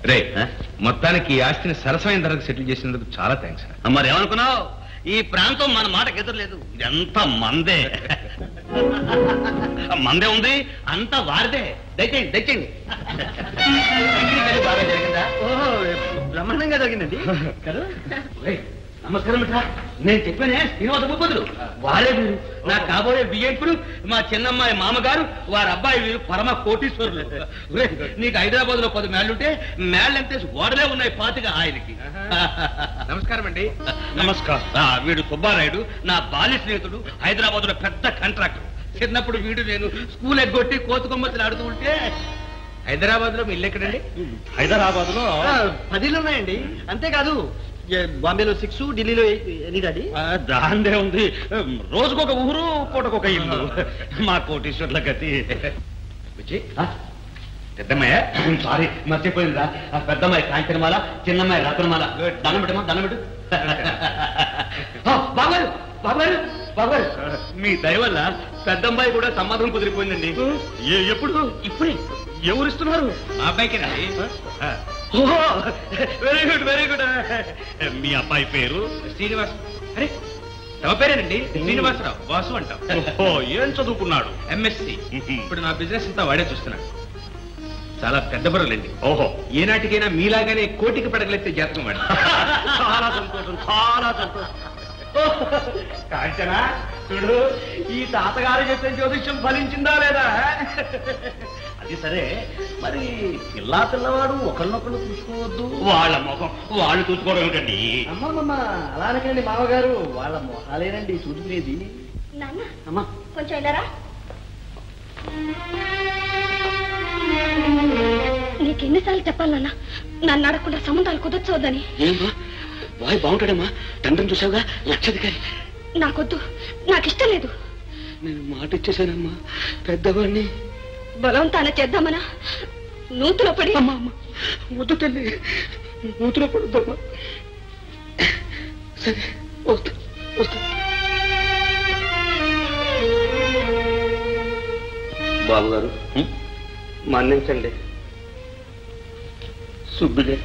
రే మొత్తానికి ఈ ఆస్తిని సరసమైన ధరకు సెటిల్ చేసినందుకు చాలా థ్యాంక్స్. మరి ఏమనుకున్నావు, ఈ ప్రాంతం మన మాటకు ఎదురులేదు. ఇదంతా మందే. మందే ఉంది, అంతా వారిదే. దయచేయండి దయచేయండి. బాగా జరిగిందా? బ్రహ్మాండంగా జరిగిందండి. నమస్కారం బిడ్డ. నేను చెప్పానే శ్రీనివాస భూపతులు వారే వీరు. నా కాబోయే బియ్యంపుడు మా చిన్నమ్మాయి మామగారు, వారి అబ్బాయి వీరు పరమ కోటీశ్వరులు. నీకు హైదరాబాద్ లో 10 మేళ్లుంటే మేళ్ళంతే ఓడలే ఉన్నాయి 25 ఆయనకి. నమస్కారం అండి. నమస్కారం. వీడు సుబ్బారాయుడు, నా బాల్య స్నేహితుడు, హైదరాబాద్ లో పెద్ద కాంట్రాక్టర్. చిన్నప్పుడు వీడు నేను స్కూల్ ఎగ్గొట్టి కోతుకొమ్మతులు ఆడుతూ ఉంటే. హైదరాబాద్ లో మీ ఇల్లు ఎక్కడండి? హైదరాబాద్ లో 10 ఉన్నాయండి. అంతేకాదు బాంబేలో 6, ఢిల్లీలో 8 డాడీ. దాందే ఉంది. రోజుకొక ఊరు, పూటకొక ఇల్లు. మా కోటీశ్వర్ల గతి. పెద్దమ్మాయ సారీ మర్చిపోయిందా? పెద్దమ్మాయి కాంచనమాల, చిన్నమ్మాయి రత్నమాల. దండం పెట్టమా, దండం పెట్టు. బాబారు బాబారు బాబారు, మీ దయ వల్ల పెద్దమ్మాయి కూడా సంబంధం కుదిరిపోయిందండి. ఎప్పుడు? ఇప్పుడే. ఎవరిస్తున్నారు? మా అబ్బాయికి. Very good very good. మీ అబ్బాయి పేరు? శ్రీనివాస్. అరే తమ పేరేనండి? శ్రీనివాసరావు. వాసు అంటాం. ఏం చదువుకున్నాడు? MSc. ఇప్పుడు నా బిజినెస్ అంతా వాడే చూస్తున్నాడు. చాలా పెద్ద బరువులండి. ఓహో, ఏనాటికైనా మీలాగానే కోటికి పడగలెత్తే జాతకం వాడు. చాలా సంతోషం, చాలా సంతోషం. కాంచనా చూడు, ఈ తాతగారు చెప్పిన జ్యోతిష్యం ఫలించిందా లేదా? అది సరే, మరి పిల్లవాడు ఒకరినొకరు చూసుకోవద్దు. వాళ్ళ ముఖం వాళ్ళు చూసుకోవడం ఏమిటండి? అమ్మమ్మ అలా అనకండి మామగారు, వాళ్ళ మొహాలేనండి చూసుకునేది. అమ్మా కొంచెం వెళ్ళారా? నీకెన్నిసార్లు చెప్పాలి నాన్న, నన్ను అడగకుండా సంబంధాలు కుదర్చవద్దని. ఏమ్మా బాయ్ బాగుంటాడమ్మా, తండ్రిని చూసావుగా, లక్షాధికారి. నాకొద్దు, నాకిష్టం లేదు. నేను మాట ఇచ్చేసానమ్మా పెద్దవాడిని. బలవంతాన చేద్దామనా? నూతులో పడి. అమ్మా అమ్మ వద్దు తల్లి, నూతులో పడుద్దమ్మా. సరే వస్తా వస్తా. బాబు గారు మన్నించండి. సుబ్బిగా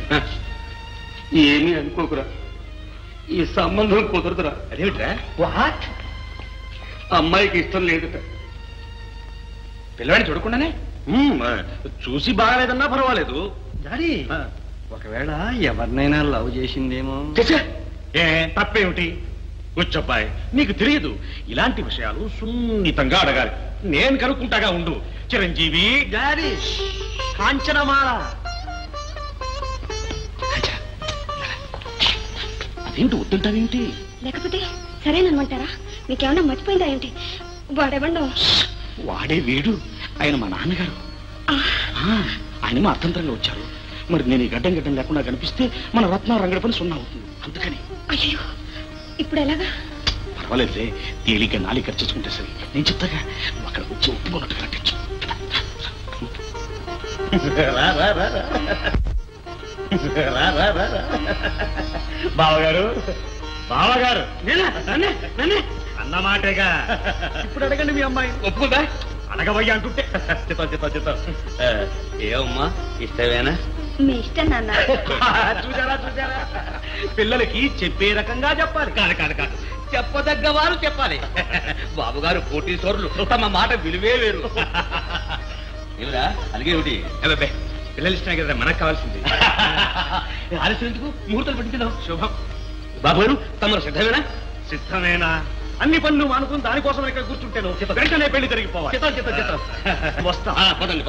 ఏమీ అనుకోకురా, ఈ సంబంధం కుదరదురా. అదేమిట్రా? వాట్? అమ్మాయికి ఇష్టం లేదుట. పిల్లవాడిని చూడకుండానే? చూసి బాగాలేదన్నా పర్వాలేదు. డాడీ ఒకవేళ ఎవరినైనా లవ్ చేసిందేమో. ఏ తప్పేమిటి? వచ్చబ్బాయి, నీకు తెలియదు, ఇలాంటి విషయాలు సున్నితంగా అడగాలి. నేను కనుక్కుంటాగా ఉండు. చిరంజీవి. డాడీ కాంచనమాల. అదేంటి వద్దంటావేంటి? లేకపోతే సరేననుకుంటారా? మీకేమన్నా మర్చిపోయిందా ఏమిటి? వాడెవండం? వాడే వీడు, ఆయన మా నాన్నగారు. ఆయన మా అర్థంతరంగా వచ్చారు. మరి నేను ఈ గడ్డం లేకుండా కనిపిస్తే మన రత్న రంగడి పని సున్నా అవుతుంది. అందుకని. అయ్యో ఇప్పుడు ఎలాగా? పర్వాలేదులే, తేలిక నాలి ఖర్చుకుంటే సరే. నేను చెప్తాగా, నువ్వు అక్కడ వచ్చి ఒప్పుకున్నట్టు కట్టించు. బావగారు బావగారు అన్నమాటేగా. ఇప్పుడు అడగండి మీ అమ్మాయి ఒప్పుకుందా? అడగబోయ్యా అంటుంటే చిత్తం. ఏమమ్మా ఇష్టమేనా? మీ ఇష్టం నాన్న. చూసారా చూసారా, పిల్లలకి చెప్పే రకంగా చెప్పాలి. కాదు చెప్పదగ్గ వారు చెప్పాలి. బాబుగారు కోటీశ్వరులు, తమ మాట విలువే వేరు. ఏమిరా అలాగేమిటి? అబ్బాయి పిల్లలు ఇష్టమే కదా మనకు కావాల్సింది. ఆలస్యం ఎందుకు? ముహూర్తాలు పెట్టించుదాం. శుభం. బాబుగారు తమరు సిద్ధమేనా? సిద్ధమేనా? అన్ని పనులు మానుకుని దానికోసం ఇక్కడ కూర్చుంటాను. వెంటనే పెళ్లి జరిగిపోవాలి. వస్తా. పదండి.